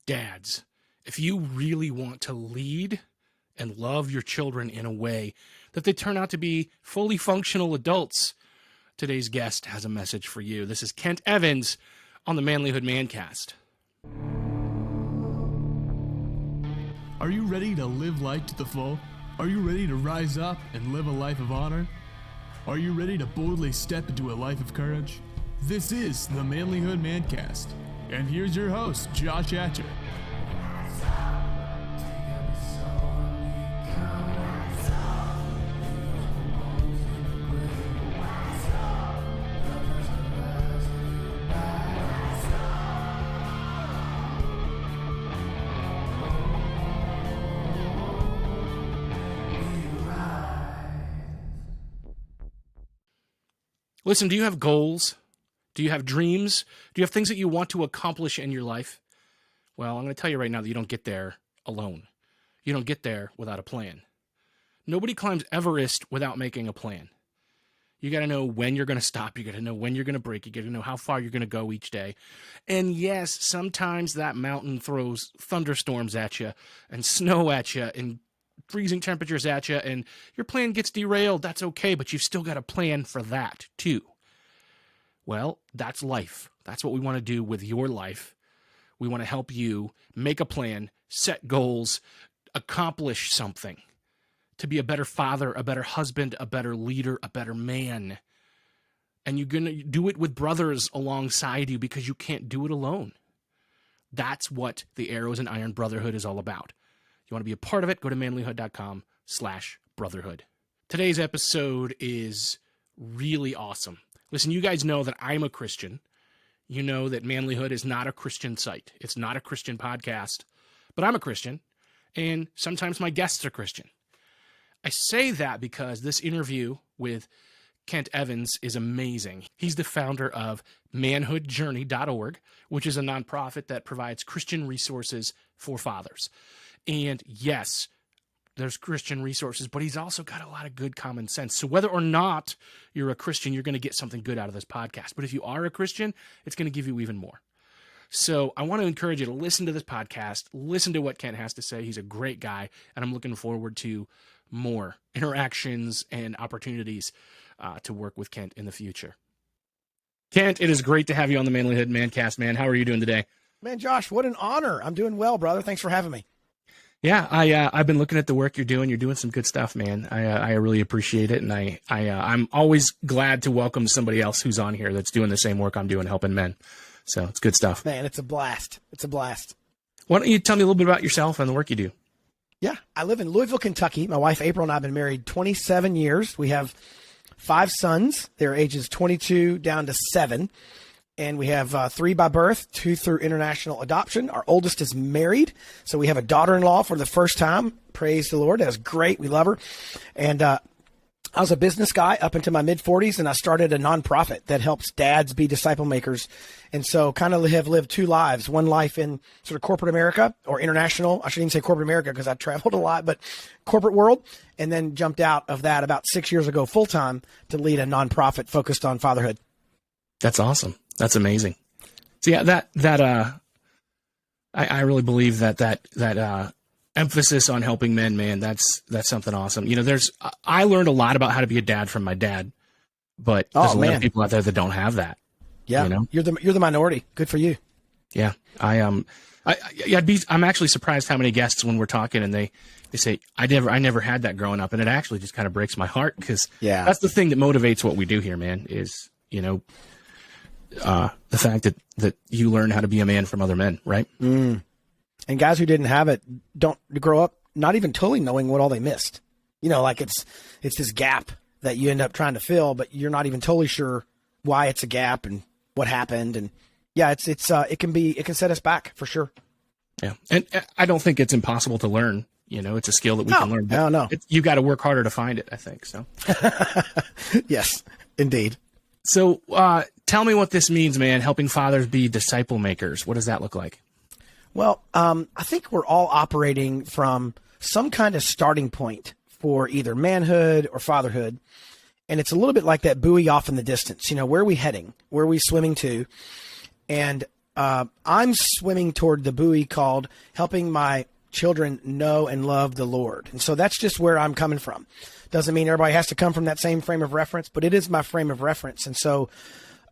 Dads, if you really want to lead and love your children in a way that they turn out to be fully functional adults, today's guest has a message for you. This is Kent Evans on the Manlihood ManCast. Are you ready to live life to the full? Are you ready to rise up and live a life of honor? Are you ready to boldly step into a life of courage? This is the Manlihood ManCast, and here's your host, Josh Atcher. Listen, do you have goals? Do you have dreams? Do you have things that you want to accomplish in your life? Well, I'm going to tell you right now that you don't get there alone. You don't get there without a plan. Nobody climbs Everest without making a plan. You got to know when you're going to stop. You got to know when you're going to break. You got to know how far you're going to go each day. And yes, sometimes that mountain throws thunderstorms at you and snow at you and freezing temperatures at you, and your plan gets derailed. That's okay, but you've still got a plan for that too. Well, that's life. That's what we want to do with your life. We want to help you make a plan, set goals, accomplish something to be a better father, a better husband, a better leader, a better man. And you're going to do it with brothers alongside you because you can't do it alone. That's what the Arrows and Iron Brotherhood is all about. You want to be a part of it? Go to manlihood.com/brotherhood. Today's episode is really awesome. Listen, you guys know that I'm a Christian. You know that Manlihood is not a Christian site. It's not a Christian podcast, but I'm a Christian, and sometimes my guests are Christian. I say that because this interview with Kent Evans is amazing. He's the founder of manhoodjourney.org, which is a nonprofit that provides Christian resources for fathers. And yes, there's Christian resources, but he's also got a lot of good common sense. So whether or not you're a Christian, you're going to get something good out of this podcast. But if you are a Christian, it's going to give you even more. So I want to encourage you to listen to this podcast, listen to what Kent has to say. He's a great guy, and I'm looking forward to more interactions and opportunities to work with Kent in the future. Kent, it is great to have you on the Manlihood ManCast, man. How are you doing today? Man, Josh, what an honor. I'm doing well, brother. Thanks for having me. Yeah, I've been looking at the work you're doing. You're doing some good stuff, man. I really appreciate it, and I'm always glad to welcome somebody else who's on here that's doing the same work I'm doing, helping men. So it's good stuff. Man, it's a blast. It's a blast. Why don't you tell me a little bit about yourself and the work you do? Yeah, I live in Louisville, Kentucky. My wife, April, and I have been married 27 years. We have 5 sons. They're ages 22 down to 7. And we have 3 by birth, 2 through international adoption. Our oldest is married, so we have a daughter-in-law for the first time. Praise the Lord. That's great. We love her. And I was a business guy up into my mid-40s, and I started a nonprofit that helps dads be disciple makers. And so kind of have lived 2 lives, one life in sort of corporate America or international. I shouldn't even say corporate America because I traveled a lot, but corporate world, and then jumped out of that about 6 years ago full-time to lead a nonprofit focused on fatherhood. That's awesome. That's amazing. So yeah, I really believe that emphasis on helping men, man, that's something awesome. You know, I learned a lot about how to be a dad from my dad, but there's a lot of people out there that don't have that. Yeah, you know? You're the minority. Good for you. Yeah, I'm actually surprised how many guests when we're talking and they say I never had that growing up, and it actually just kind of breaks my heart because that's the thing that motivates what we do here, man. Is the fact that you learn how to be a man from other men, right? And guys who didn't have it don't grow up not even totally knowing what all they missed. You know, like it's this gap that you end up trying to fill, but you're not even totally sure why it's a gap and what happened. And yeah, it can set us back for sure. Yeah, and I don't think it's impossible to learn. You know, it's a skill that we can learn. No. You got to work harder to find it, I think. So. Yes, indeed. So tell me what this means, man, helping fathers be disciple makers. What does that look like? Well, I think we're all operating from some kind of starting point for either manhood or fatherhood. And it's a little bit like that buoy off in the distance. You know, where are we heading? Where are we swimming to? And I'm swimming toward the buoy called helping my children know and love the Lord. And so that's just where I'm coming from. Doesn't mean everybody has to come from that same frame of reference, but it is my frame of reference. And so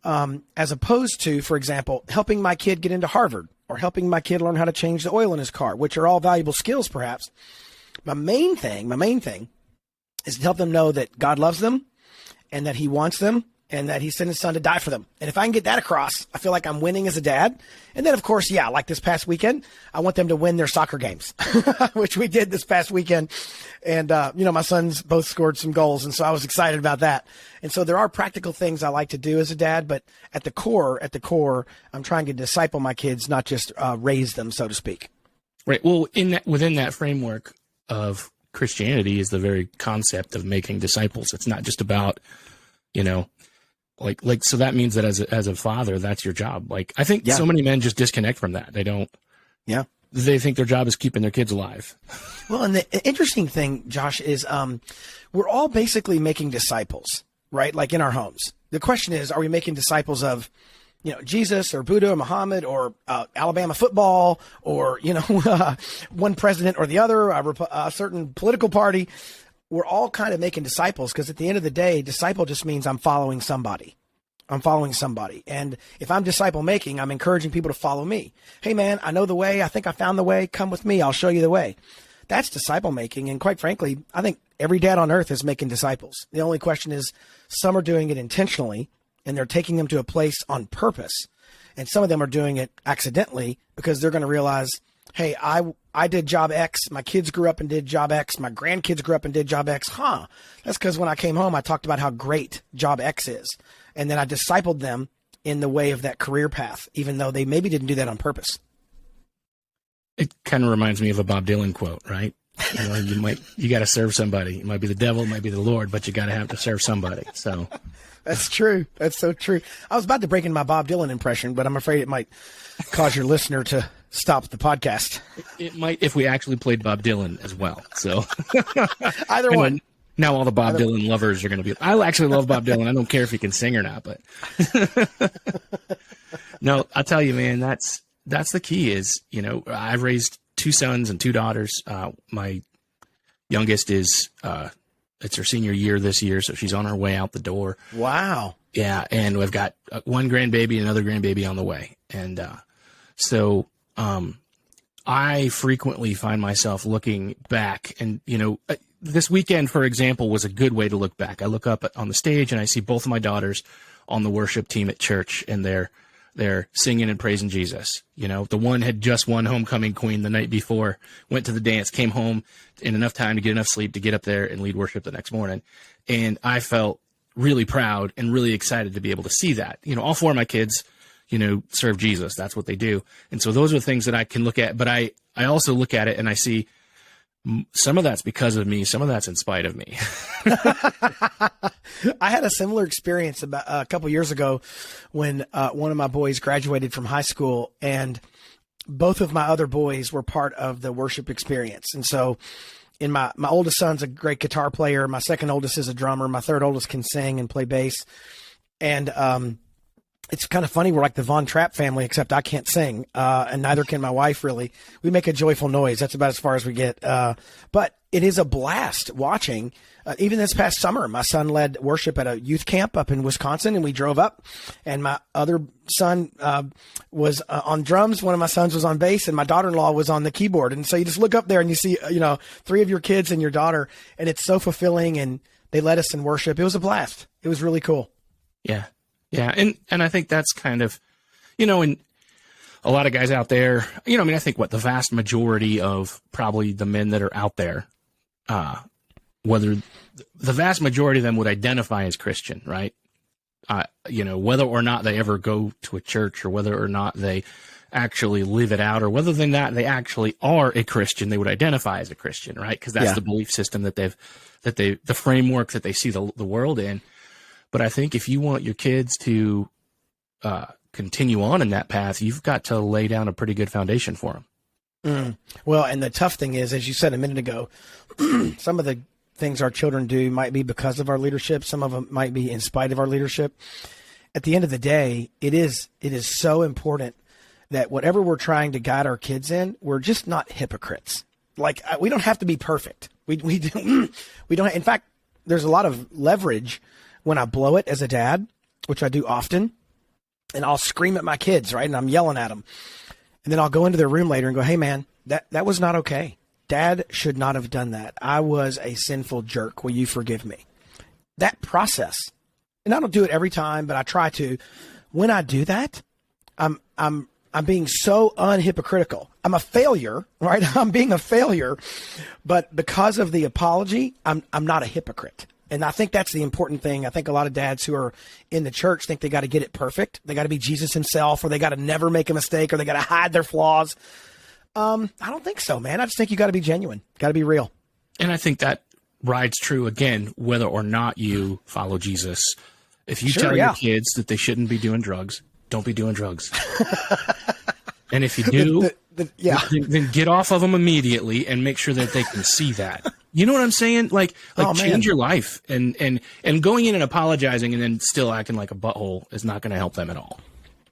as opposed to, for example, helping my kid get into Harvard or helping my kid learn how to change the oil in his car, which are all valuable skills perhaps, my main thing is to help them know that God loves them and that he wants them and that he sent his son to die for them. And if I can get that across, I feel like I'm winning as a dad. And then, of course, yeah, like this past weekend, I want them to win their soccer games, which we did this past weekend. And, my sons both scored some goals. And so I was excited about that. And so there are practical things I like to do as a dad. But at the core, I'm trying to disciple my kids, not just raise them, so to speak. Right. Well, within that framework of Christianity is the very concept of making disciples. It's not just about, so that means that as a father, that's your job. Like, I think so many men just disconnect from that. They don't. Yeah. They think their job is keeping their kids alive. Well, and the interesting thing, Josh, is we're all basically making disciples, right? Like in our homes. The question is, are we making disciples of, Jesus or Buddha or Muhammad or Alabama football or, one president or the other, a certain political party? We're all kind of making disciples because at the end of the day, disciple just means I'm following somebody. And if I'm disciple making, I'm encouraging people to follow me. Hey, man, I know the way. I think I found the way. Come with me. I'll show you the way. That's disciple making. And quite frankly, I think every dad on earth is making disciples. The only question is some are doing it intentionally and they're taking them to a place on purpose. And some of them are doing it accidentally because they're going to realize, hey, I did job X. My kids grew up and did job X. My grandkids grew up and did job X. That's because when I came home, I talked about how great job X is. And then I discipled them in the way of that career path, even though they maybe didn't do that on purpose. It kind of reminds me of a Bob Dylan quote, right? You got to serve somebody. It might be the devil, it might be the Lord, but you got to have to serve somebody. So that's true. That's so true. I was about to break in my Bob Dylan impression, but I'm afraid it might cause your listener to stop the podcast. It might if we actually played Bob Dylan as well. So either one. Now all the Bob Dylan lovers are going to be. I actually love Bob Dylan. I don't care if he can sing or not, but no, I'll tell you, man. That's the key. Is I've raised 2 sons and 2 daughters. My youngest is it's her senior year this year, so she's on her way out the door. Wow. Yeah, and we've got one grandbaby and another grandbaby on the way, and so I frequently find myself looking back, and this weekend, for example, was a good way to look back. I look up on the stage and I see both of my daughters on the worship team at church, and they're singing and praising Jesus. The one had just won homecoming queen the night before, went to the dance, came home in enough time to get enough sleep to get up there and lead worship the next morning. And I felt really proud and really excited to be able to see that. All 4 of my kids, serve Jesus. That's what they do. And so those are the things that I can look at. But I also look at it and I see some of that's because of me. Some of that's in spite of me. I had a similar experience about a couple years ago when one of my boys graduated from high school, and both of my other boys were part of the worship experience. And so in my oldest son's a great guitar player. My second oldest is a drummer. My third oldest can sing and play bass. And it's kind of funny. We're like the Von Trapp family, except I can't sing, and neither can my wife, really. We make a joyful noise. That's about as far as we get. But it is a blast watching. Even this past summer, my son led worship at a youth camp up in Wisconsin, and we drove up. And my other son was on drums. One of my sons was on bass, and my daughter-in-law was on the keyboard. And so you just look up there and you see, 3 of your kids and your daughter, and it's so fulfilling. And they led us in worship. It was a blast. It was really cool. Yeah. Yeah, and I think that's kind of, and a lot of guys out there, I think the vast majority of probably the men that are out there, whether the vast majority of them would identify as Christian, right? Whether or not they ever go to a church or whether or not they actually live it out or whether or not they actually are a Christian, they would identify as a Christian, right? Because that's the belief system that the framework that they see the world in. But I think if you want your kids to continue on in that path, you've got to lay down a pretty good foundation for them. Well, and the tough thing is, as you said a minute ago, some of the things our children do might be because of our leadership. Some of them might be in spite of our leadership. At the end of the day, it is so important that whatever we're trying to guide our kids in, we're just not hypocrites. Like, we don't have to be perfect. We don't. In fact, there's a lot of leverage when I blow it as a dad, which I do often, and I'll scream at my kids, right? And I'm yelling at them. And then I'll go into their room later and go, hey, man, that was not okay. Dad should not have done that. I was a sinful jerk. Will you forgive me? That process, and I don't do it every time, but I try to. When I do that, I'm being so unhypocritical. I'm a failure, right? I'm being a failure, but because of the apology, I'm not a hypocrite. And I think that's the important thing. I think a lot of dads who are in the church think they got to get it perfect. They got to be Jesus himself, or they got to never make a mistake, or they got to hide their flaws. I don't think so, man. I just think you got to be genuine, got to be real. And I think that rides true again, whether or not you follow Jesus. If you tell your kids that they shouldn't be doing drugs, don't be doing drugs. And if you do, then get off of them immediately and make sure that they can see that. You know what I'm saying? Like change your life, and going in and apologizing and then still acting like a butthole is not going to help them at all.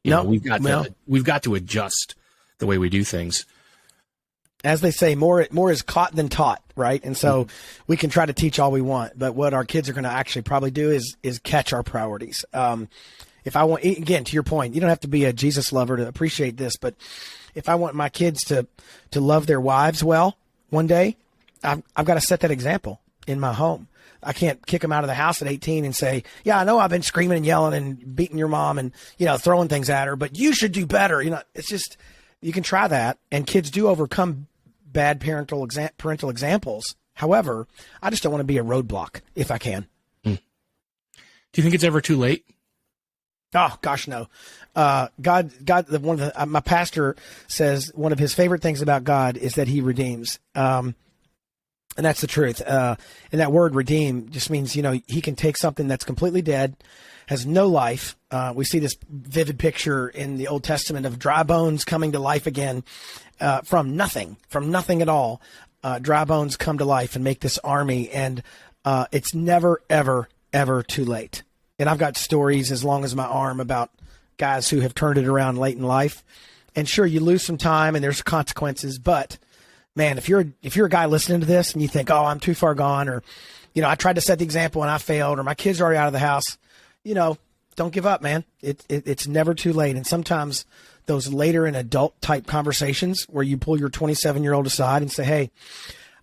We've got to adjust the way we do things. As they say, more is caught than taught, right? And so we can try to teach all we want, but what our kids are going to actually probably do is catch our priorities. If I want, again, to your point, you don't have to be a Jesus lover to appreciate this, but if I want my kids to love their wives well one day, I've got to set that example in my home. I can't kick them out of the house at 18 and say, yeah, I know I've been screaming and yelling and beating your mom and, throwing things at her, but you should do better. It's just, you can try that, and kids do overcome bad parental examples. However, I just don't want to be a roadblock if I can. Do you think it's ever too late? Oh gosh, no. God, my pastor says one of his favorite things about God is that he redeems. And that's the truth. And that word redeem just means, he can take something that's completely dead, has no life. We see this vivid picture in the Old Testament of dry bones coming to life again, from nothing at all. Dry bones come to life and make this army. And it's never, ever, ever too late. And I've got stories as long as my arm about guys who have turned it around late in life. And sure, you lose some time and there's consequences, but man, if you're a guy listening to this and you think, oh, I'm too far gone, or, I tried to set the example and I failed, or my kids are already out of the house, don't give up, man. It's never too late. And sometimes those later in adult type conversations where you pull your 27-year-old aside and say, hey,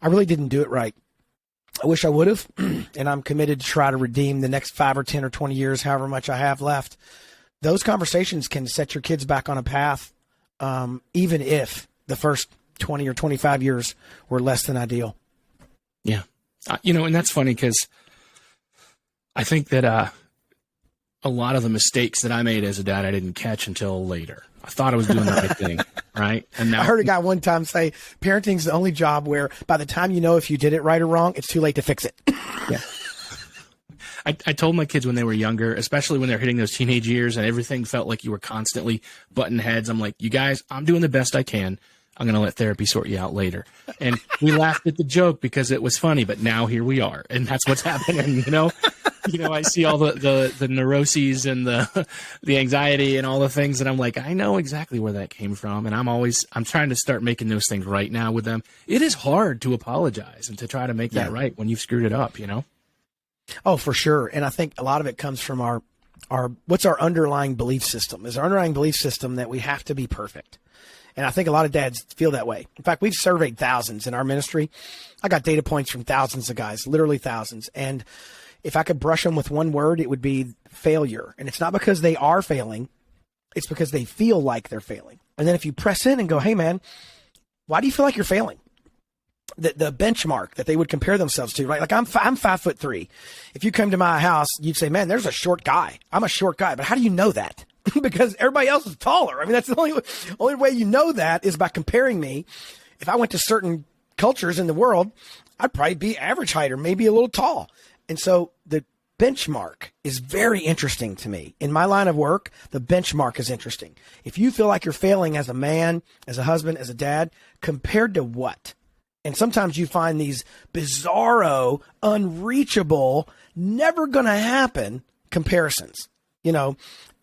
I really didn't do it right. I wish I would have, and I'm committed to try to redeem the next 5 or 10 or 20 years, however much I have left. Those conversations can set your kids back on a path, even if the first 20 or 25 years were less than ideal. Yeah. And that's funny because I think that a lot of the mistakes that I made as a dad, I didn't catch until later. I thought I was doing the right thing, right? And now, I heard a guy one time say, parenting's the only job where by the time you know if you did it right or wrong, it's too late to fix it. Yeah. I told my kids when they were younger, especially when they're hitting those teenage years and everything felt like you were constantly butting heads. I'm like, you guys, I'm doing the best I can. I'm going to let therapy sort you out later. And we laughed at the joke because it was funny, but now here we are. And that's what's happening, I see all the neuroses and the anxiety and all the things. And I'm like, I know exactly where that came from. And I'm trying to start making those things right now with them. It is hard to apologize and to try to make that right when you've screwed it up, Oh, for sure. And I think a lot of it comes from our what's our underlying belief system? Is our underlying belief system that we have to be perfect? And I think a lot of dads feel that way. In fact, we've surveyed thousands in our ministry. I got data points from thousands of guys, literally thousands. And if I could brush them with one word, it would be failure. And it's not because they are failing. It's because they feel like they're failing. And then if you press in and go, hey, man, why do you feel like you're failing? The benchmark that they would compare themselves to, right? Like I'm 5'3". If you come to my house, you'd say, man, there's a short guy. I'm a short guy. But how do you know that? Because everybody else is taller. I mean, that's the only way you know that is by comparing me. If I went to certain cultures in the world, I'd probably be average height or maybe a little tall. And so the benchmark is very interesting to me. In my line of work, the benchmark is interesting. If you feel like you're failing as a man, as a husband, as a dad, compared to what? And sometimes you find these bizarro, unreachable, never going to happen comparisons,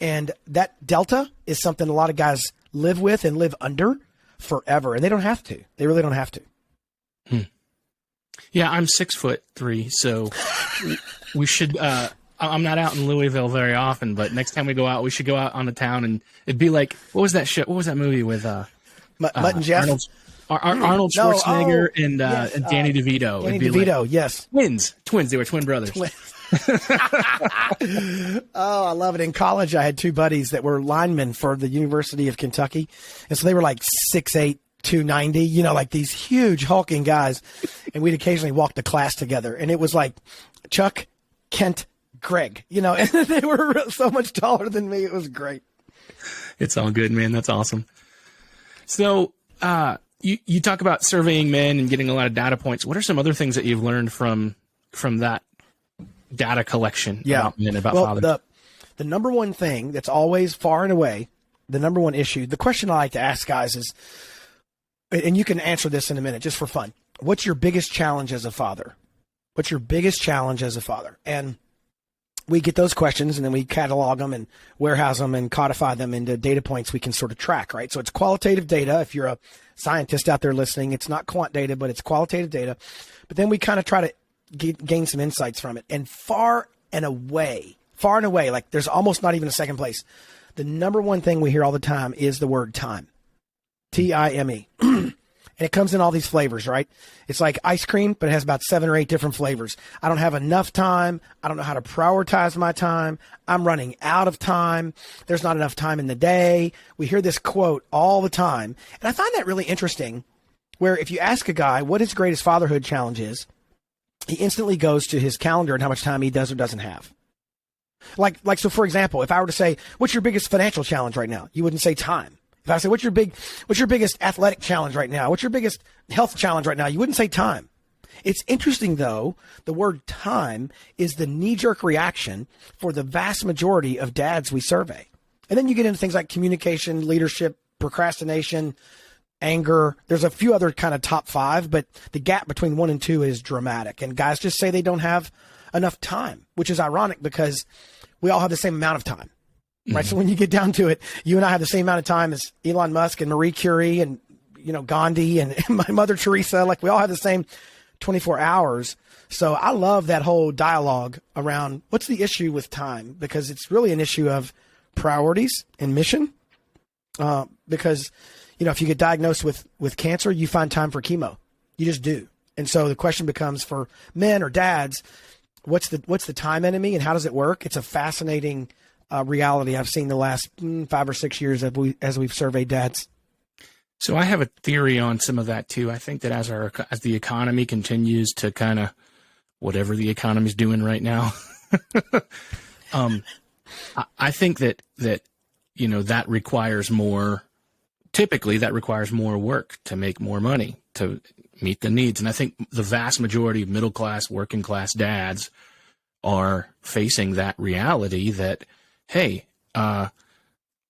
and that delta is something a lot of guys live with and live under forever. And they don't have to. They really don't have to. Yeah, I'm 6'3", so we should. I'm not out in Louisville very often, but next time we go out, we should go out on the town, and it'd be like, what was that shit? What was that movie with Mutt and Jeff? Arnold Schwarzenegger and Danny DeVito. Danny DeVito, like, yes. Twins. They were twin brothers. Oh, I love it. In college, I had two buddies that were linemen for the University of Kentucky, and so they were like 6'8", 290, you know, like these huge hulking guys, and we'd occasionally walk to class together, and it was like Chuck, Kent, Greg, you know, and they were so much taller than me. It was great. It's all good, man. That's awesome. So you talk about surveying men and getting a lot of data points. What are some other things that you've learned from that data collection about men, about fathers? The number one thing that's always far and away, the number one issue, the question I like to ask guys is, and you can answer this in a minute just for fun, what's your biggest challenge as a father? What's your biggest challenge as a father? And we get those questions, and then we catalog them and warehouse them and codify them into data points we can sort of track, right? So it's qualitative data. If you're a scientist out there listening, it's not quant data, but it's qualitative data. But then we kind of try to gain some insights from it. And far and away, like there's almost not even a second place, the number one thing we hear all the time is the word time. Time. And it comes in all these flavors, right? It's like ice cream, but it has about 7 or 8 different flavors. I don't have enough time. I don't know how to prioritize my time. I'm running out of time. There's not enough time in the day. We hear this quote all the time. And I find that really interesting, where if you ask a guy what his greatest fatherhood challenge is, he instantly goes to his calendar and how much time he does or doesn't have. Like, so for example, if I were to say, what's your biggest financial challenge right now? You wouldn't say time. If I say, what's your biggest athletic challenge right now? What's your biggest health challenge right now? You wouldn't say time. It's interesting, though, the word time is the knee-jerk reaction for the vast majority of dads we survey. And then you get into things like communication, leadership, procrastination, anger. There's a few other kind of top 5, but the gap between 1 and 2 is dramatic. And guys just say they don't have enough time, which is ironic because we all have the same amount of time. Right. So when you get down to it, you and I have the same amount of time as Elon Musk and Marie Curie and, you know, Gandhi and my mother Teresa. Like, we all have the same 24 hours. So I love that whole dialogue around what's the issue with time, because it's really an issue of priorities and mission. Because, you know, if you get diagnosed with cancer, you find time for chemo. You just do. And so the question becomes for men or dads, what's the time enemy and how does it work? It's a fascinating reality I've seen the last 5 or 6 years as we've surveyed dads. So I have a theory on some of that too. I think that as the economy continues to kind of whatever the economy's doing right now, I think that you know that requires more. Typically, that requires more work to make more money to meet the needs, and I think the vast majority of middle class, working class dads are facing that reality that, hey, I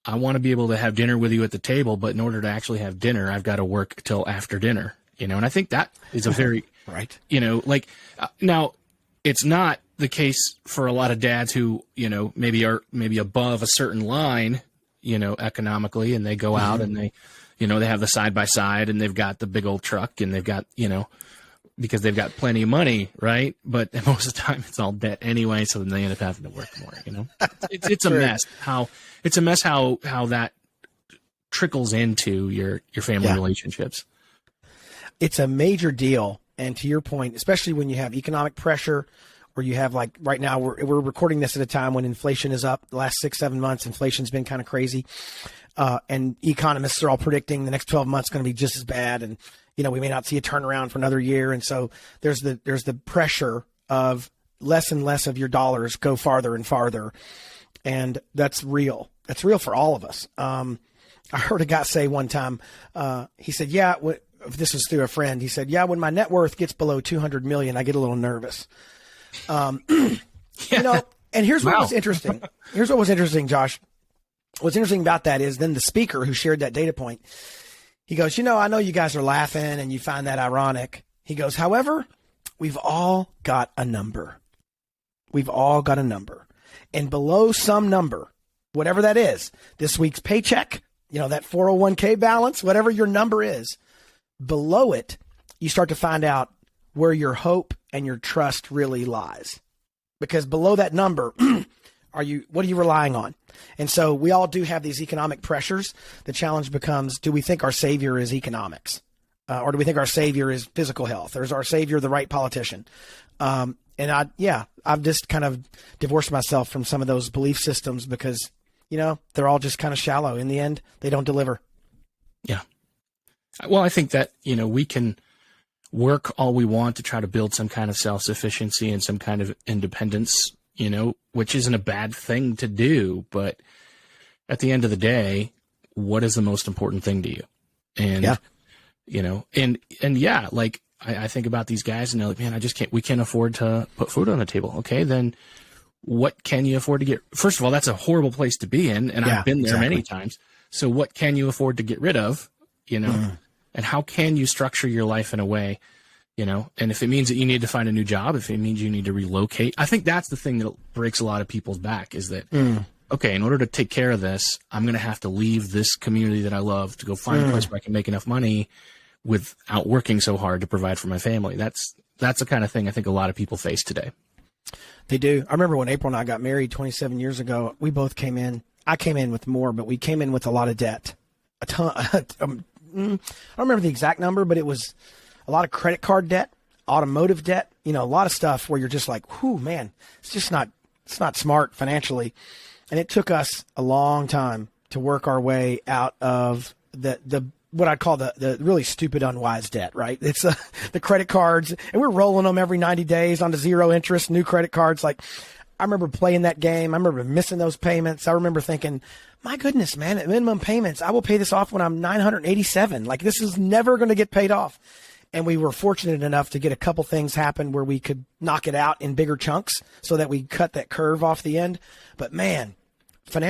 want to be able to have dinner with you at the table, but in order to actually have dinner, I've got to work till after dinner, you know? And I think that is a very, right. You know, like now it's not the case for a lot of dads who, you know, maybe are above a certain line, you know, economically, and they go out and they, you know, they have the side by side and they've got the big old truck and they've got, you know, because they've got plenty of money, right? But most of the time it's all debt anyway, so then they end up having to work more, you know? It's a mess how that trickles into your family relationships. It's a major deal. And to your point, especially when you have economic pressure, or you have, like right now, we're recording this at a time when inflation is up. The last 6-7 months, inflation's been kind of crazy. And economists are all predicting the next 12 months going to be just as bad. And, you know, we may not see a turnaround for another year. And so there's the pressure of less and less of your dollars go farther and farther. And that's real. That's real for all of us. I heard a guy say one time, he said, this was through a friend. He said, when my net worth gets below 200 million, I get a little nervous. You know, and here's what was interesting. Here's what was interesting, Josh. What's interesting about that is then the speaker who shared that data point, he goes, you know, I know you guys are laughing and you find that ironic. He goes, however, we've all got a number. We've all got a number. And below some number, whatever that is, this week's paycheck, that 401k balance, whatever your number is. Below it, you start to find out where your hope and your trust really lies. Because below that number, what are you relying on? And so we all do have these economic pressures. The challenge becomes, do we think our savior is economics? Or do we think our savior is physical health? Or is our savior the right politician? And I've just kind of divorced myself from some of those belief systems because, they're all just kind of shallow. In the end, they don't deliver. Yeah. Well, I think that, we can work all we want to try to build some kind of self-sufficiency and some kind of independence, which isn't a bad thing to do. But at the end of the day, what is the most important thing to you? And, I think about these guys and they're like, man, we can't afford to put food on the table. Okay, then what can you afford to get? First of all, that's a horrible place to be in. And I've been there many times. So what can you afford to get rid of, and how can you structure your life in a way, and if it means that you need to find a new job, if it means you need to relocate, I think that's the thing that breaks a lot of people's back is that, okay, in order to take care of this, I'm going to have to leave this community that I love to go find a place where I can make enough money without working so hard to provide for my family. That's the kind of thing I think a lot of people face today. They do. I remember when April and I got married 27 years ago, we both came in. I came in with more, but we came in with a lot of debt. A ton. I don't remember the exact number, but it was a lot of credit card debt, automotive debt, a lot of stuff where you're just like, whew, man, it's not smart financially. And it took us a long time to work our way out of the what I'd call the really stupid, unwise debt, right? It's the credit cards, and we're rolling them every 90 days onto zero interest, new credit cards. Like, I remember playing that game. I remember missing those payments. I remember thinking, my goodness, man, at minimum payments, I will pay this off when I'm 987. Like, this is never going to get paid off. And we were fortunate enough to get a couple things happen where we could knock it out in bigger chunks so that we cut that curve off the end. But man,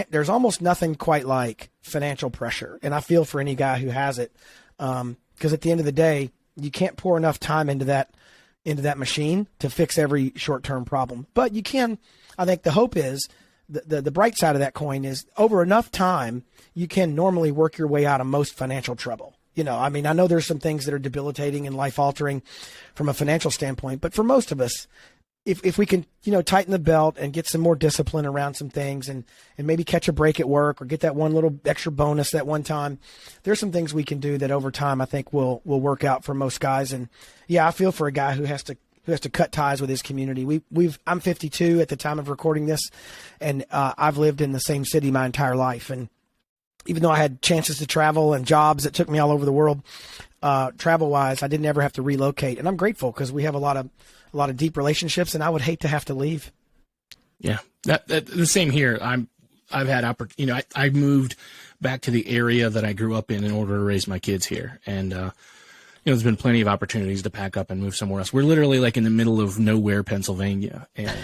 there's almost nothing quite like financial pressure. And I feel for any guy who has it. Because at the end of the day, you can't pour enough time into that machine to fix every short-term problem. But you can, I think the hope is, the bright side of that coin is over enough time, you can normally work your way out of most financial trouble. I know there's some things that are debilitating and life-altering from a financial standpoint, but for most of us, if we can, tighten the belt and get some more discipline around some things and maybe catch a break at work or get that one little extra bonus that one time, there's some things we can do that over time I think will work out for most guys. And yeah, I feel for a guy who has to cut ties with his community. I'm 52 at the time of recording this, and I've lived in the same city my entire life. And even though I had chances to travel and jobs that took me all over the world, travel-wise, I didn't ever have to relocate. And I'm grateful because we have a lot of deep relationships, and I would hate to have to leave. Yeah, that the same here. I've had I moved back to the area that I grew up in order to raise my kids here, and there's been plenty of opportunities to pack up and move somewhere else. We're literally like in the middle of nowhere, Pennsylvania, and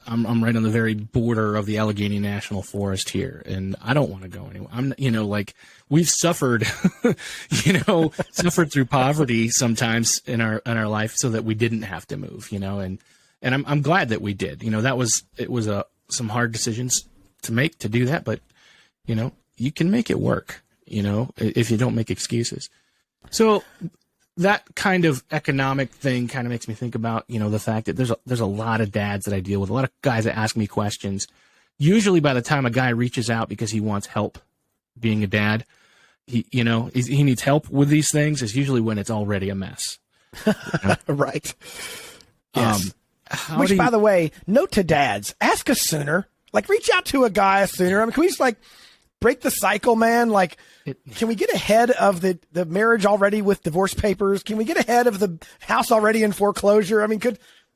I'm right on the very border of the Allegheny National Forest here, and I don't want to go anywhere. We've suffered, suffered through poverty sometimes in our life so that we didn't have to move, and I'm glad that we did. It was some hard decisions to make to do that, but you can make it work, if you don't make excuses. So that kind of economic thing kind of makes me think about, the fact that there's a lot of dads that I deal with, a lot of guys that ask me questions. Usually by the time a guy reaches out because he wants help being a dad, he needs help with these things is usually when it's already a mess. Right. Yes. By the way, note to dads, ask us sooner. Like, reach out to a guy sooner. Can we just break the cycle, man? Can we get ahead of the marriage already with divorce papers? Can we get ahead of the house already in foreclosure?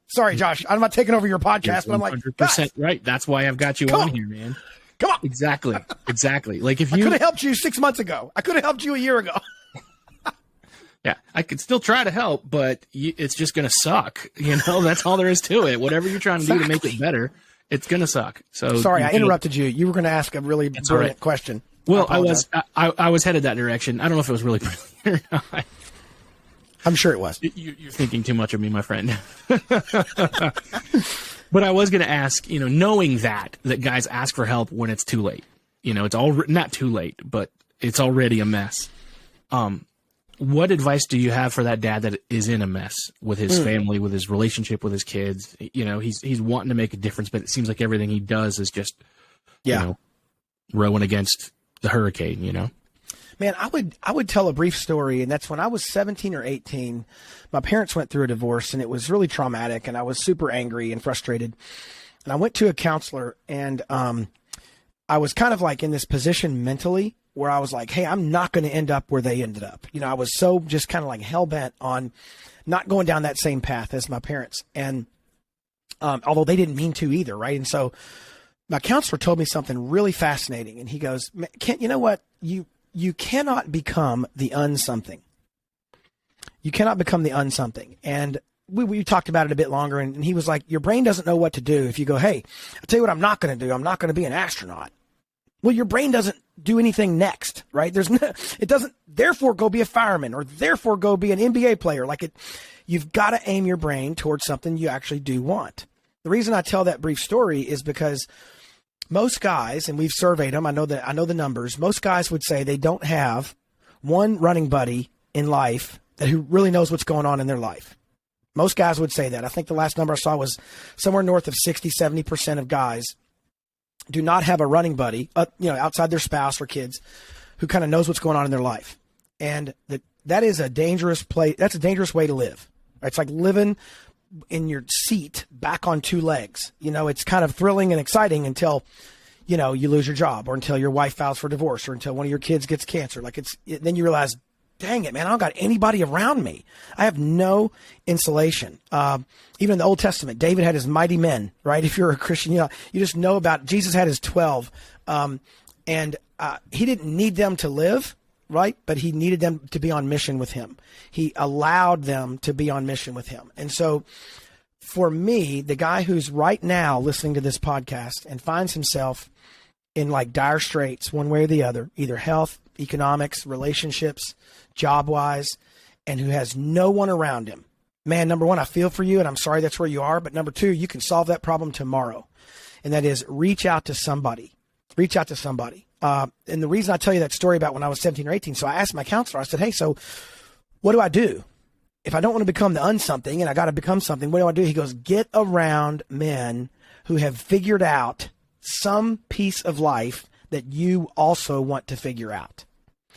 Sorry, Josh, I'm not taking over your podcast, but I'm like, 100% right. That's why I've got you on here, man. Come on. Exactly. Like if I could have helped you 6 months ago. I could have helped you a year ago. Yeah, I could still try to help, but it's just going to suck. That's all there is to it. Whatever you're trying to do to make it better, it's going to suck. So sorry, I interrupted you. You were going to ask a really brilliant question. Well, I was headed that direction. I don't know if it was really brilliant or not. I'm sure it was. You're thinking too much of me, my friend. But I was going to ask, knowing that guys ask for help when it's too late. You know, it's all not too late, but it's already a mess. What advice do you have for that dad that is in a mess with his family, with his relationship with his kids? You know, he's wanting to make a difference, but it seems like everything he does is just, you know, rowing against the hurricane, you know? Man, I would tell a brief story, and that's when I was 17 or 18. My parents went through a divorce, and it was really traumatic, and I was super angry and frustrated. And I went to a counselor, and I was kind of like in this position mentally where I was like, hey, I'm not going to end up where they ended up. You know, I was so just kind of like hell-bent on not going down that same path as my parents. And although they didn't mean to either, right? And so my counselor told me something really fascinating, and he goes, Kent, you know what? You cannot become the unsomething. You cannot become the unsomething. And we talked about it a bit longer, and he was like, your brain doesn't know what to do if you go, hey, I'll tell you what I'm not going to do. I'm not going to be an astronaut. Well, your brain doesn't do anything next, right? It doesn't therefore go be a fireman or therefore go be an NBA player. You've got to aim your brain towards something you actually do want. The reason I tell that brief story is because most guys, and we've surveyed them, I know the numbers, most guys would say they don't have one running buddy in life who really knows what's going on in their life. Most guys would say that. I think the last number I saw was somewhere north of 60, 70% of guys do not have a running buddy, outside their spouse or kids, who kind of knows what's going on in their life. And that is a dangerous place. That's a dangerous way to live. It's like living in your seat back on two legs. You know, it's kind of thrilling and exciting until, you know, you lose your job or until your wife files for divorce or until one of your kids gets cancer. Then you realize, dang it, man, I don't got anybody around me. I have no insulation. Even in the Old Testament, David had his mighty men, right? If you're a Christian, you just know about Jesus had his 12. And he didn't need them to live, right? But he needed them to be on mission with him. He allowed them to be on mission with him. And so for me, the guy who's right now listening to this podcast and finds himself in like dire straits, one way or the other, either health, economics, relationships, job-wise, and who has no one around him. Man, number one, I feel for you, and I'm sorry that's where you are. But number two, you can solve that problem tomorrow. And that is reach out to somebody. Reach out to somebody. And the reason I tell you that story about when I was 17 or 18, so I asked my counselor, I said, hey, so what do I do? If I don't want to become the unsomething and I got to become something, what do I do? He goes, get around men who have figured out some piece of life that you also want to figure out.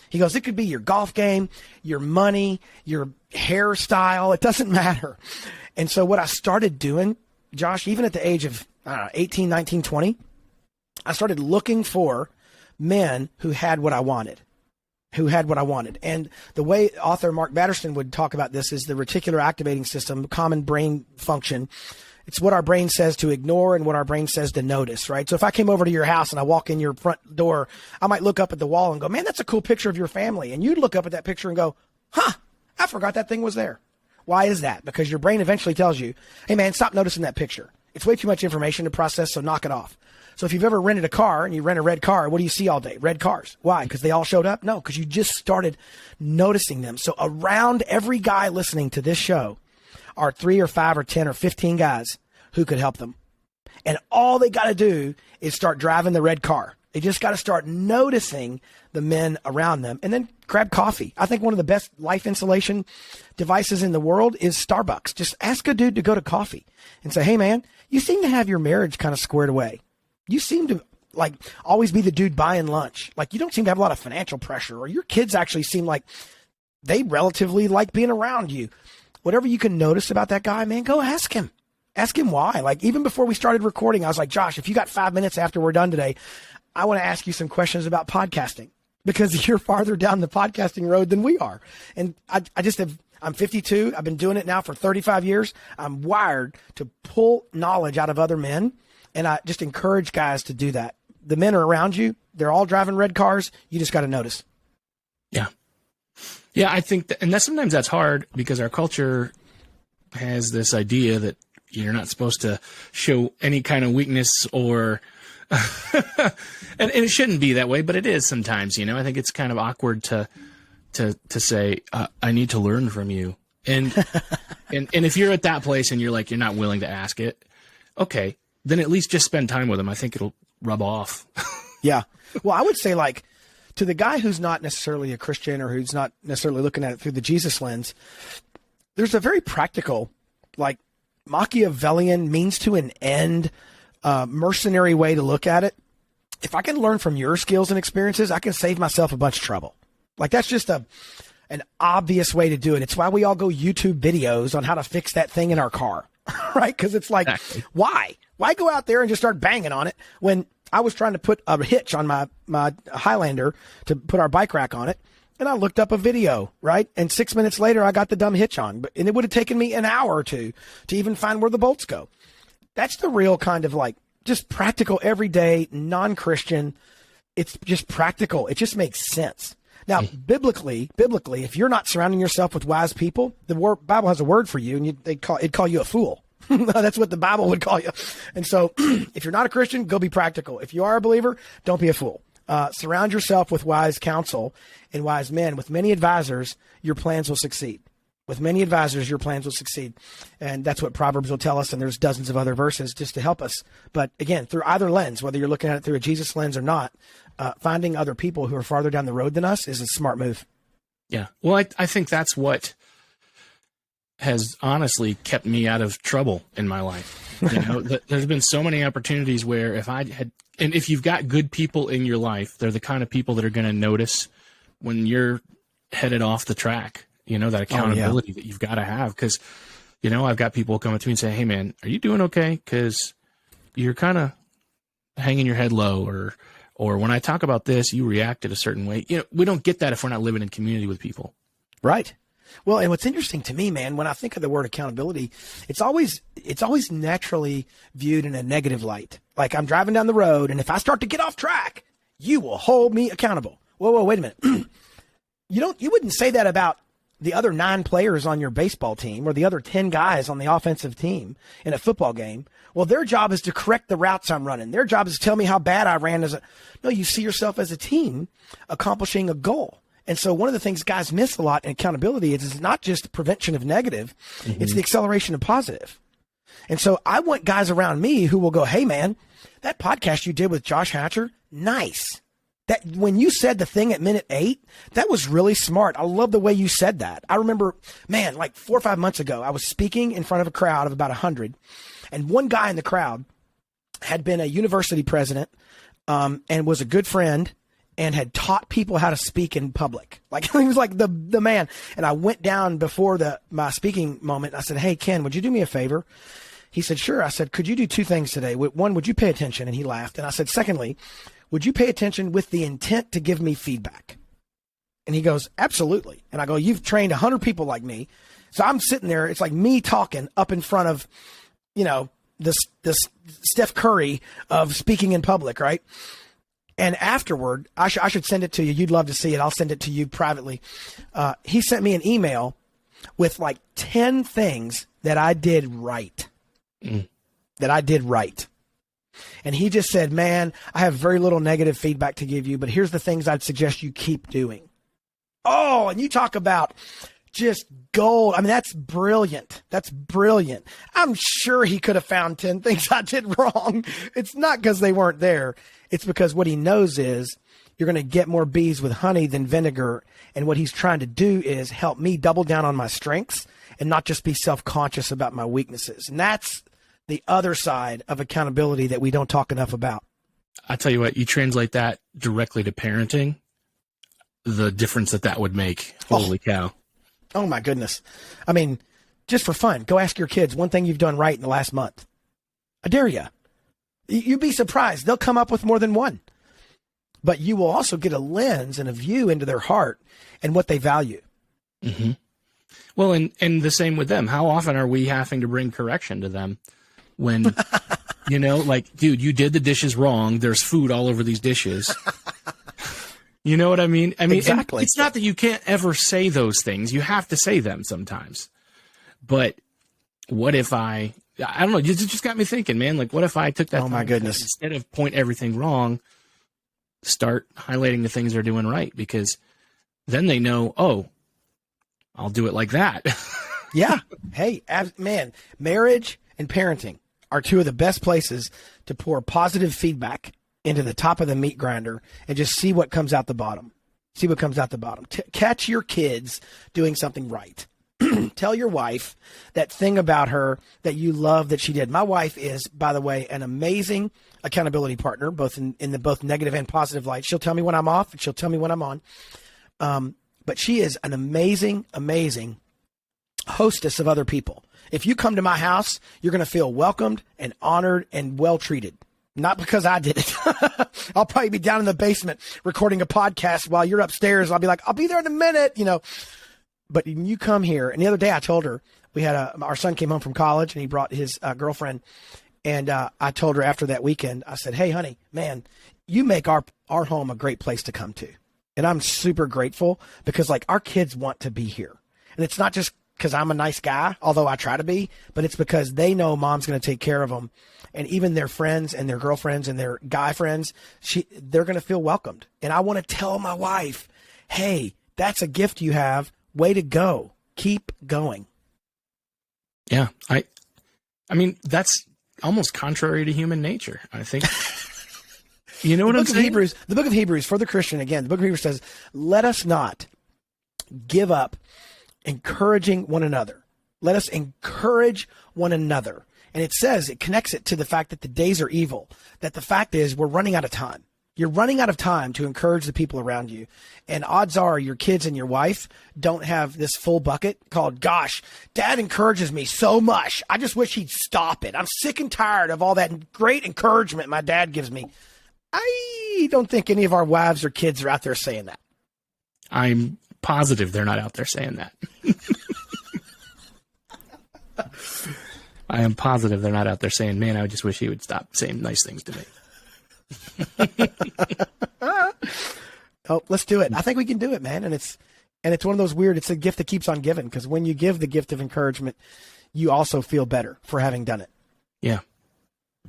He goes, it could be your golf game, your money, your hairstyle. It doesn't matter. And so what I started doing, Josh, even at the age of 18, 19, 20, I started looking for men who had what I wanted. And the way author Mark Batterston would talk about this is the reticular activating system, common brain function. It's what our brain says to ignore and what our brain says to notice, right? So if I came over to your house and I walk in your front door, I might look up at the wall and go, man, that's a cool picture of your family. And you'd look up at that picture and go, I forgot that thing was there. Why is that? Because your brain eventually tells you, hey, man, stop noticing that picture. It's way too much information to process, so knock it off. So if you've ever rented a car and you rent a red car, what do you see all day? Red cars. Why? Because they all showed up? No, because you just started noticing them. So around every guy listening to this show are 3 or 5 or 10 or 15 guys who could help them. And all they got to do is start driving the red car. They just got to start noticing the men around them and then grab coffee. I think one of the best life insulation devices in the world is Starbucks. Just ask a dude to go to coffee and say, hey, man, you seem to have your marriage kind of squared away. You seem to like always be the dude buying lunch. Like you don't seem to have a lot of financial pressure, or your kids actually seem like they relatively like being around you. Whatever you can notice about that guy, man, go ask him. Ask him why. Like even before we started recording, I was like, Josh, if you got 5 minutes after we're done today, I want to ask you some questions about podcasting because you're farther down the podcasting road than we are. And I'm 52. I've been doing it now for 35 years. I'm wired to pull knowledge out of other men. And I just encourage guys to do that. The men are around you. They're all driving red cars. You just got to notice. Yeah. Yeah, I think sometimes that's hard because our culture has this idea that you're not supposed to show any kind of weakness or and it shouldn't be that way, but it is sometimes, you know. I think it's kind of awkward to say, I need to learn from you. And if you're at that place and you're not willing to ask it, okay, then at least just spend time with them. I think it'll rub off. Yeah. Well, I would say, like, to the guy who's not necessarily a Christian or who's not necessarily looking at it through the Jesus lens, there's a very practical, like, Machiavellian means to an end, mercenary way to look at it. If I can learn from your skills and experiences, I can save myself a bunch of trouble. Like, that's just an obvious way to do it. It's why we all go YouTube videos on how to fix that thing in our car, right? Because it's like, exactly. Why go out there and just start banging on it when I was trying to put a hitch on my Highlander to put our bike rack on it, and I looked up a video, right? And 6 minutes later, I got the dumb hitch on, and it would have taken me an hour or two to even find where the bolts go. That's the real kind of, like, just practical, everyday, non-Christian. It's just practical. It just makes sense. Now, biblically, if you're not surrounding yourself with wise people, the Bible has a word for you, and it'd call you a fool. That's what the Bible would call you. And so if you're not a Christian, go be practical. If you are a believer, don't be a fool. Surround yourself with wise counsel and wise men. With many advisors, your plans will succeed. With many advisors, your plans will succeed. And that's what Proverbs will tell us, and there's dozens of other verses just to help us. But again, through either lens, whether you're looking at it through a Jesus lens or not, finding other people who are farther down the road than us is a smart move. Yeah. Well, I think that's what has honestly kept me out of trouble in my life. You know, there's been so many opportunities where if you've got good people in your life, they're the kind of people that are going to notice when you're headed off the track, you know, that accountability that you've got to have. Cause, you know, I've got people come up to me and say, "Hey man, are you doing okay? Cause you're kind of hanging your head low, or when I talk about this, you reacted a certain way." You know, we don't get that if we're not living in community with people. Right. Well, and what's interesting to me, man, when I think of the word accountability, it's always naturally viewed in a negative light. Like, I'm driving down the road, and if I start to get off track, you will hold me accountable. Whoa, wait a minute. You wouldn't say that about the other 9 players on your baseball team or the other 10 guys on the offensive team in a football game. Well, their job is to correct the routes I'm running. Their job is to tell me how bad I ran No, you see yourself as a team accomplishing a goal. And so one of the things guys miss a lot in accountability is it's not just prevention of negative, it's the acceleration of positive. And so I want guys around me who will go, "Hey man, that podcast you did with Josh Hatcher, nice. That when you said the thing at minute 8, that was really smart. I love the way you said that." I remember, man, like 4 or 5 months ago, I was speaking in front of a crowd of about 100, and one guy in the crowd had been a university president and was a good friend and had taught people how to speak in public. Like, he was like the man. And I went down before my speaking moment. I said, "Hey, Ken, would you do me a favor?" He said, "Sure." I said, "Could you do 2 things today? One, would you pay attention?" And he laughed. And I said, "Secondly, would you pay attention with the intent to give me feedback?" And he goes, "Absolutely." And I go, "You've trained 100 people like me." So I'm sitting there. It's like me talking up in front of, you know, this Steph Curry of speaking in public, right? And afterward, I should send it to you. You'd love to see it. I'll send it to you privately. He sent me an email with like 10 things that I did right. That I did right. And he just said, "Man, I have very little negative feedback to give you, but here's the things I'd suggest you keep doing." Oh, and you talk about just gold. I mean, that's brilliant. That's brilliant. I'm sure he could have found 10 things I did wrong. It's not because they weren't there. It's because what he knows is you're going to get more bees with honey than vinegar. And what he's trying to do is help me double down on my strengths and not just be self-conscious about my weaknesses. And that's the other side of accountability that we don't talk enough about. I tell you what, you translate that directly to parenting, the difference that would make. Holy cow. Oh my goodness. I mean, just for fun, go ask your kids one thing you've done right in the last month. I dare you. You'd be surprised. They'll come up with more than one. But you will also get a lens and a view into their heart and what they value. Mm-hmm. Well, and the same with them. How often are we having to bring correction to them when, you know, like, dude, you did the dishes wrong. There's food all over these dishes. You know what I mean? I mean, exactly. It's not that you can't ever say those things. You have to say them sometimes. But what if I don't know, you just got me thinking, man. Like, what if I took that? Oh my goodness! Instead of point everything wrong, start highlighting the things they're doing right, because then they know, oh, I'll do it like that. Yeah. Hey, man, marriage and parenting are 2 of the best places to pour positive feedback into the top of the meat grinder and just see what comes out the bottom. See what comes out the bottom. Catch your kids doing something right. Tell your wife that thing about her that you love that she did. My wife is, by the way, an amazing accountability partner, both in the both negative and positive light. She'll tell me when I'm off and she'll tell me when I'm on. But she is an amazing, amazing hostess of other people. If you come to my house, you're going to feel welcomed and honored and well treated. Not because I did it. I'll probably be down in the basement recording a podcast while you're upstairs. I'll be like, I'll be there in a minute, But when you come here, and the other day I told her, our son came home from college and he brought his girlfriend. And I told her after that weekend, I said, hey, honey, man, you make our home a great place to come to. And I'm super grateful because our kids want to be here. And it's not just because I'm a nice guy, although I try to be, but it's because they know mom's going to take care of them. And even their friends and their girlfriends and their guy friends, they're going to feel welcomed. And I want to tell my wife, hey, that's a gift you have. Way to go. Keep going. Yeah. I mean, that's almost contrary to human nature, I think. You know what I'm saying? The book of Hebrews, for the Christian, again, the book of Hebrews says, let us not give up encouraging one another. Let us encourage one another. And it says, it connects it to the fact that the days are evil, that the fact is we're running out of time. You're running out of time to encourage the people around you. And odds are your kids and your wife don't have this full bucket called, gosh, dad encourages me so much. I just wish he'd stop it. I'm sick and tired of all that great encouragement my dad gives me. I don't think any of our wives or kids are out there saying that. I'm positive they're not out there saying that. I am positive they're not out there saying, man, I just wish he would stop saying nice things to me. Oh, let's do it. I think we can do it, man. And it's one of those weird, it's a gift that keeps on giving, because when you give the gift of encouragement, you also feel better for having done it. Yeah.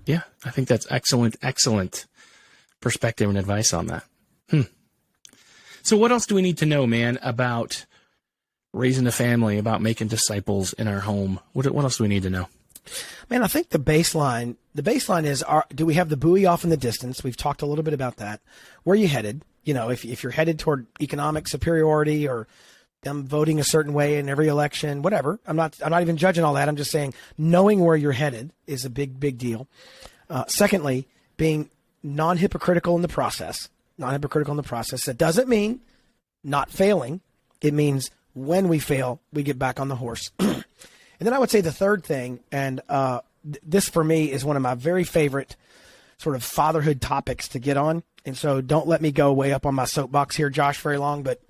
Yeah. I think that's excellent perspective and advice on that. So what else do we need to know, man, about raising a family, about making disciples in our home? What else do we need to know? Man, I think the baseline is, do we have the buoy off in the distance? We've talked a little bit about that. Where are you headed? If you're headed toward economic superiority or them voting a certain way in every election, whatever. I'm not even judging all that. I'm just saying knowing where you're headed is a big, big deal. Secondly, being non-hypocritical in the process. That doesn't mean not failing. It means when we fail, we get back on the horse. And then I would say the third thing, and this for me is one of my very favorite sort of fatherhood topics to get on. And so don't let me go way up on my soapbox here, Josh, very long. But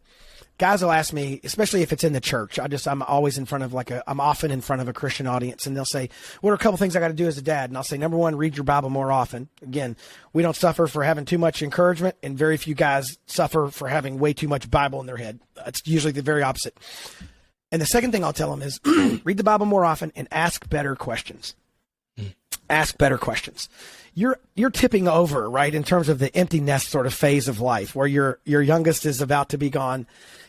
guys will ask me, especially if it's in the church, I'm always in front of I'm often in front of a Christian audience, and they'll say, what are a couple things I got to do as a dad? And I'll say, number one, read your Bible more often. Again, we don't suffer for having too much encouragement, and very few guys suffer for having way too much Bible in their head. It's usually the very opposite. And the second thing I'll tell them is read the Bible more often and ask better questions. Ask better questions. You're tipping over, right, in terms of the empty nest sort of phase of life where your youngest is about to be gone.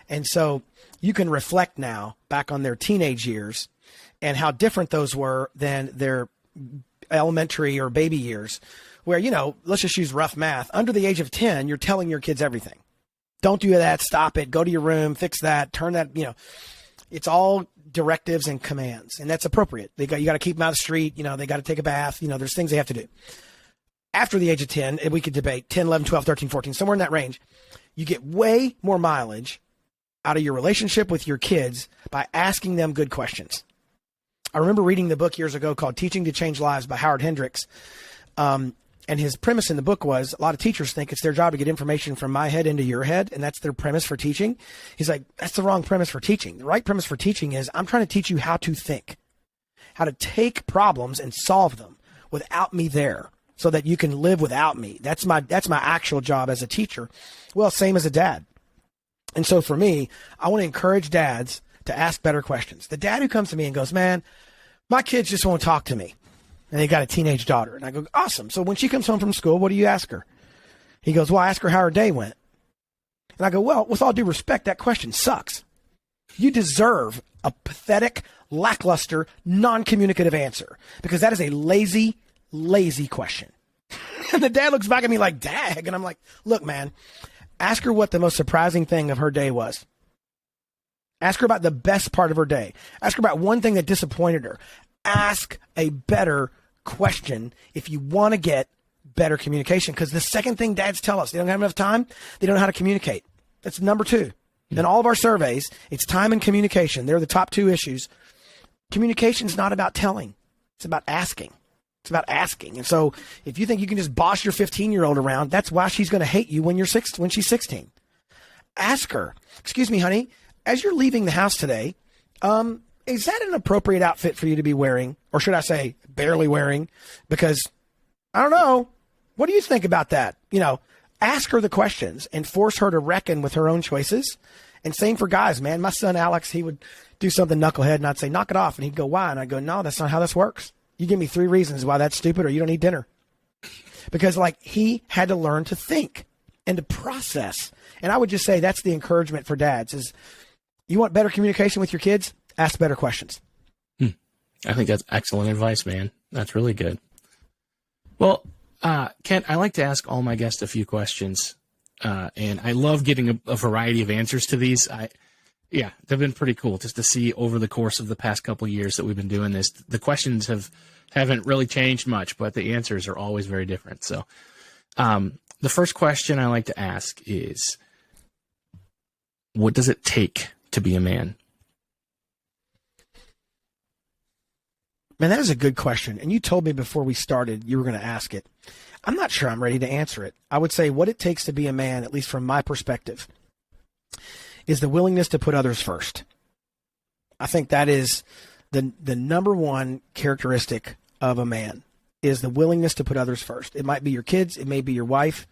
And so you can reflect now back on their teenage years and how different those were than their elementary or baby years where, let's just use rough math. Under the age of 10, you're telling your kids everything. Don't do that. Stop it. Go to your room. Fix that. Turn that, It's all directives and commands, and that's appropriate. You got to keep them out of the street. They got to take a bath. There's things they have to do. After the age of 10, and we could debate 10, 11, 12, 13, 14, somewhere in that range, you get way more mileage out of your relationship with your kids by asking them good questions. I remember reading the book years ago called Teaching to Change Lives by Howard Hendricks. And his premise in the book was a lot of teachers think it's their job to get information from my head into your head, and that's their premise for teaching. He's like, that's the wrong premise for teaching. The right premise for teaching is I'm trying to teach you how to think, how to take problems and solve them without me there so that you can live without me. That's my actual job as a teacher. Well, same as a dad. And so for me, I want to encourage dads to ask better questions. The dad who comes to me and goes, man, my kids just won't talk to me. And they got a teenage daughter. And I go, awesome. So when she comes home from school, what do you ask her? He goes, well, I ask her how her day went. And I go, well, with all due respect, that question sucks. You deserve a pathetic, lackluster, non-communicative answer because that is a lazy question. And the dad looks back at me like, dag. And I'm like, look, man, ask her what the most surprising thing of her day was. Ask her about the best part of her day. Ask her about one thing that disappointed her. Ask a better question if you want to get better communication. Because the second thing dads tell us, they don't have enough time. They don't know how to communicate. That's number 2. In all of our surveys, it's time and communication. They're the top 2 issues. Communication is not about telling. It's about asking. It's about asking. And so if you think you can just boss your 15-year-old around, that's why she's going to hate you when she's 16. Ask her, excuse me, honey, as you're leaving the house today, is that an appropriate outfit for you to be wearing? Or should I say barely wearing? Because I don't know. What do you think about that? Ask her the questions and force her to reckon with her own choices. And same for guys, man. My son, Alex, he would do something knucklehead and I'd say, knock it off. And he'd go, why? And I'd go, no, that's not how this works. You give me 3 reasons why that's stupid or you don't eat dinner. Because he had to learn to think and to process. And I would just say that's the encouragement for dads is you want better communication with your kids? Ask better questions. I think that's excellent advice, man. That's really good. Well, Kent, I like to ask all my guests a few questions, and I love getting a variety of answers to these. They've been pretty cool just to see over the course of the past couple of years that we've been doing this. The questions haven't really changed much, but the answers are always very different. So the first question I like to ask is, what does it take to be a man? Man, that is a good question. And you told me before we started you were going to ask it. I'm not sure I'm ready to answer it. I would say what it takes to be a man, at least from my perspective, is the willingness to put others first. I think that is the number one characteristic of a man, is the willingness to put others first. It might be your kids. It may be your wife.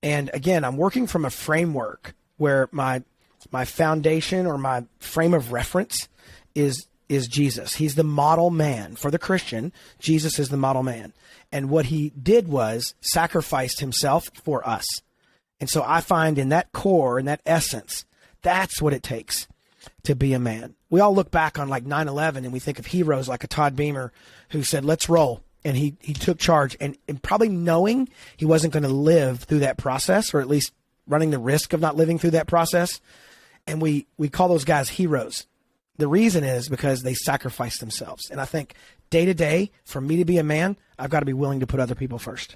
And again, I'm working from a framework where my foundation or my frame of reference is Jesus. He's the model man. For the Christian, Jesus is the model man. And what he did was sacrificed himself for us. And so I find in that core, in that essence, that's what it takes to be a man. We all look back on like 9/11 and we think of heroes like a Todd Beamer who said, let's roll. And he took charge and probably knowing he wasn't going to live through that process, or at least running the risk of not living through that process. And we call those guys heroes. The reason is because they sacrificed themselves. And I think day to day, for me to be a man, I've got to be willing to put other people first.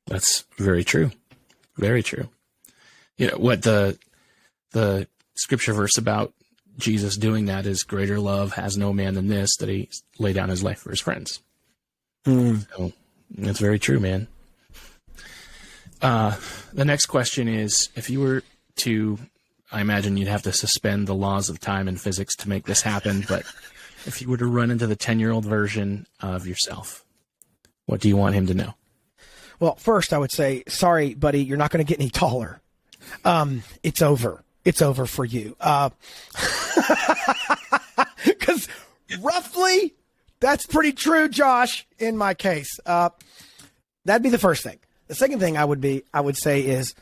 That's very true. Very true. What the scripture verse about Jesus doing that is, greater love has no man than this, that he laid down his life for his friends. So that's very true, man. The next question is, if you were to, I imagine you'd have to suspend the laws of time and physics to make this happen, but if you were to run into the 10-year-old version of yourself, what do you want him to know? Well, first I would say, sorry, buddy, you're not going to get any taller. It's over. It's over for you. Because roughly, that's pretty true, Josh, in my case. That'd be the first thing. The second thing I would say is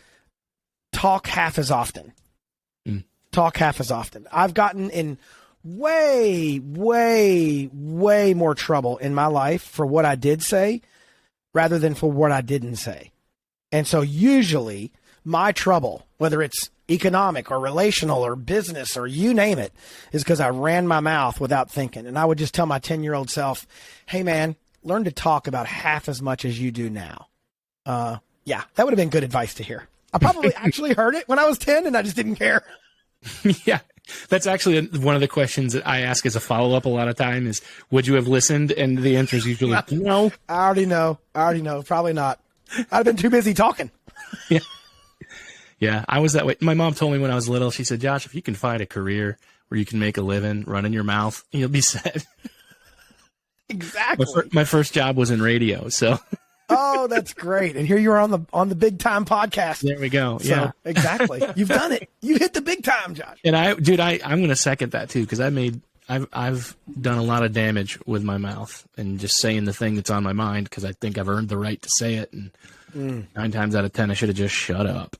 talk half as often. Talk half as often. I've gotten in way, way, way more trouble in my life for what I did say rather than for what I didn't say. And so usually my trouble, whether it's economic or relational or business or you name it, is because I ran my mouth without thinking. And I would just tell my 10-year-old self, hey, man, learn to talk about half as much as you do now. Yeah, that would have been good advice to hear. I probably actually heard it when I was 10 and I just didn't care. Yeah, that's actually one of the questions that I ask as a follow-up a lot of time is, would you have listened? And the answer is usually no. I already know. Probably not. I'd have been too busy talking. Yeah. Yeah, I was that way. My mom told me when I was little, she said, Josh, if you can find a career where you can make a living running your mouth, you'll be set. Exactly. My first job was in radio, so. Oh, that's great. And here you are on the big time podcast. There we go. So, yeah, exactly. You've done it. You hit the big time, Josh. And I'm going to second that too, because I've done a lot of damage with my mouth and just saying the thing that's on my mind because I think I've earned the right to say it. And 9 times out of 10, I should have just shut up.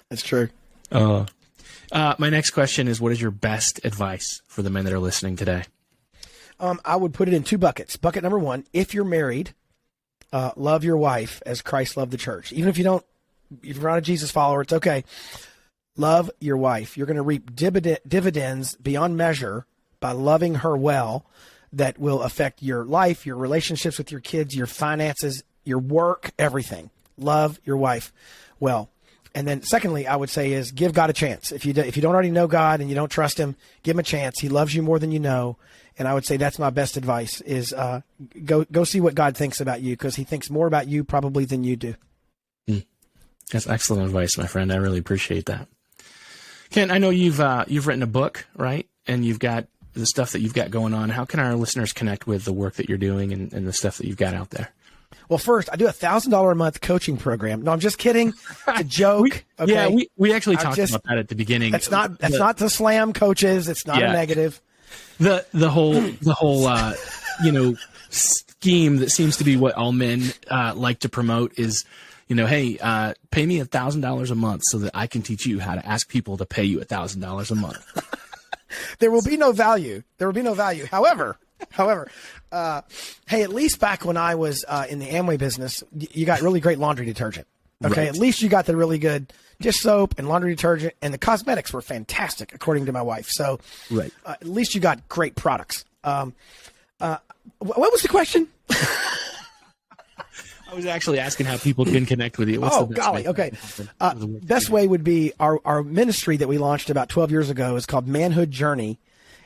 That's true. My next question is, what is your best advice for the men that are listening today? I would put it in two buckets. Bucket number one, if you're married, love your wife as Christ loved the church. Even if you're not a Jesus follower, it's okay. Love your wife. You're going to reap dividends beyond measure by loving her well that will affect your life, your relationships with your kids, your finances, your work, everything. Love your wife well. And then secondly, I would say is give God a chance. If you don't already know God and you don't trust him, give him a chance. He loves you more than you know. And I would say that's my best advice is go see what God thinks about you, because he thinks more about you probably than you do. That's excellent advice, my friend. I really appreciate that. Ken, I know you've written a book, right? And you've got the stuff that you've got going on. How can our listeners connect with the work that you're doing and the stuff that you've got out there? Well, first, I do a $1,000 a month coaching program. No, I'm just kidding. It's a joke. Okay? Yeah, we actually talked about that at the beginning. That's not to slam coaches. It's not a negative. The whole scheme that seems to be what all men like to promote is, hey, pay me $1,000 a month so that I can teach you how to ask people to pay you $1,000 a month. There will be no value. However, hey, at least back when I was in the Amway business, you got really great laundry detergent. Okay, right. At least you got the really good dish soap and laundry detergent, and the cosmetics were fantastic, according to my wife. So, right. At least you got great products. What was the question? I was actually asking how people can connect with you. What's the best way? Okay. Best way would be our ministry that we launched about 12 years ago is called Manhood Journey,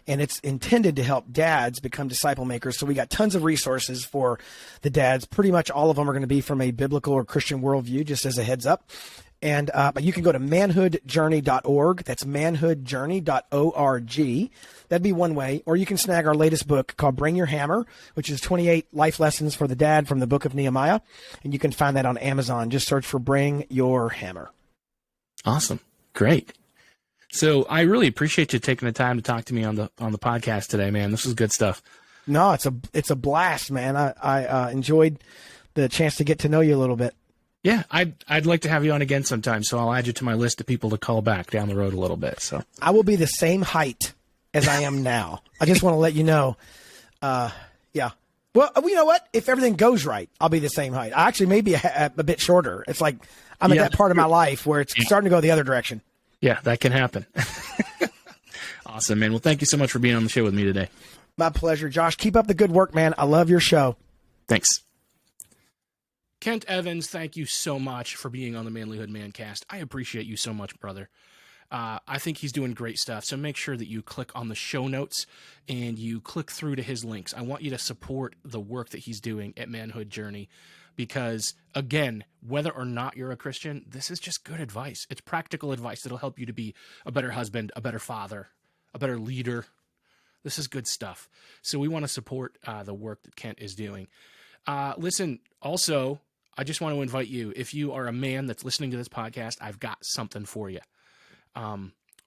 and it's intended to help dads become disciple makers. So we got tons of resources for the dads. Pretty much all of them are going to be from a biblical or Christian worldview, just as a heads up. And but you can go to manhoodjourney.org. That's manhoodjourney.org. That'd be one way. Or you can snag our latest book called Bring Your Hammer, which is 28 life lessons for the dad from the book of Nehemiah. And you can find that on Amazon. Just search for Bring Your Hammer. Awesome. Great. So I really appreciate you taking the time to talk to me on the podcast today, man. This was good stuff. No, it's a blast, man. I enjoyed the chance to get to know you a little bit. Yeah, I'd like to have you on again sometime, so I'll add you to my list of people to call back down the road a little bit. So I will be the same height as I am now. I just want to let you know. Yeah. Well, you know what? If everything goes right, I'll be the same height. I actually may be a bit shorter. It's like I'm at that part of my life where it's starting to go the other direction. Yeah, that can happen. Awesome, man. Well, thank you so much for being on the show with me today. My pleasure, Josh. Keep up the good work, man. I love your show. Thanks. Kent Evans, thank you so much for being on the Manlihood ManCast. I appreciate you so much, brother. I think he's doing great stuff, so make sure that you click on the show notes and you click through to his links. I want you to support the work that he's doing at Manhood Journey because, again, whether or not you're a Christian, this is just good advice. It's practical advice that'll help you to be a better husband, a better father, a better leader. This is good stuff. So we want to support the work that Kent is doing. Listen, also, I just want to invite you, if you are a man that's listening to this podcast, I've got something for you.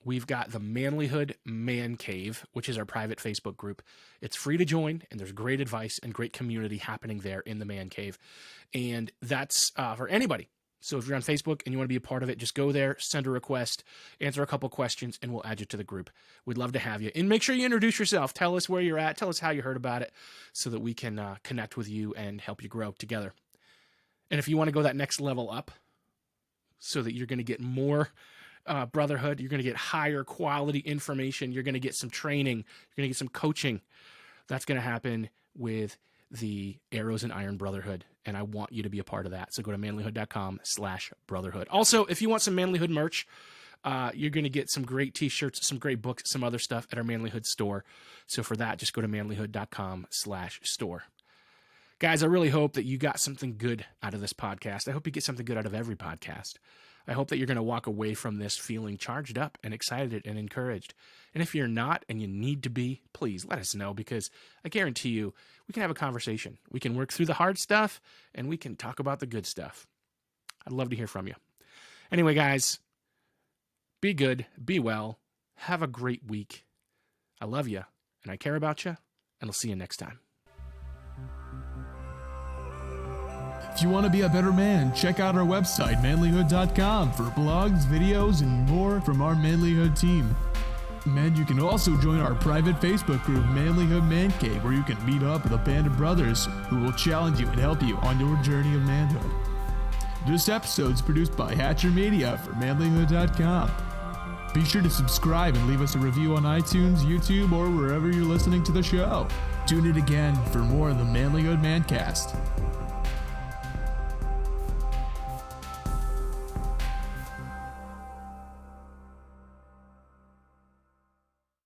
We've got the Manlihood Man Cave, which is our private Facebook group. It's free to join, and there's great advice and great community happening there in the Man Cave. And that's for anybody. So if you're on Facebook and you want to be a part of it, just go there, send a request, answer a couple questions, and we'll add you to the group. We'd love to have you. And make sure you introduce yourself. Tell us where you're at. Tell us how you heard about it so that we can connect with you and help you grow together. And if you want to go that next level up so that you're going to get more brotherhood, you're going to get higher quality information, you're going to get some training, you're going to get some coaching, that's going to happen with the Arrows and Iron Brotherhood. And I want you to be a part of that. So go to manlihood.com/brotherhood. Also, if you want some Manlihood merch, you're going to get some great t-shirts, some great books, some other stuff at our Manlihood store. So for that, just go to manlihood.com/store. Guys, I really hope that you got something good out of this podcast. I hope you get something good out of every podcast. I hope that you're going to walk away from this feeling charged up and excited and encouraged. And if you're not and you need to be, please let us know, because I guarantee you we can have a conversation. We can work through the hard stuff and we can talk about the good stuff. I'd love to hear from you. Anyway, guys, be good, be well, have a great week. I love you and I care about you, and I'll see you next time. If you want to be a better man, check out our website, manlihood.com, for blogs, videos, and more from our Manlihood team. Men, you can also join our private Facebook group, Manlihood ManCast, where you can meet up with a band of brothers who will challenge you and help you on your journey of manhood. This episode is produced by Hatcher Media for Manlihood.com. Be sure to subscribe and leave us a review on iTunes, YouTube, or wherever you're listening to the show. Tune in again for more of the Manlihood ManCast.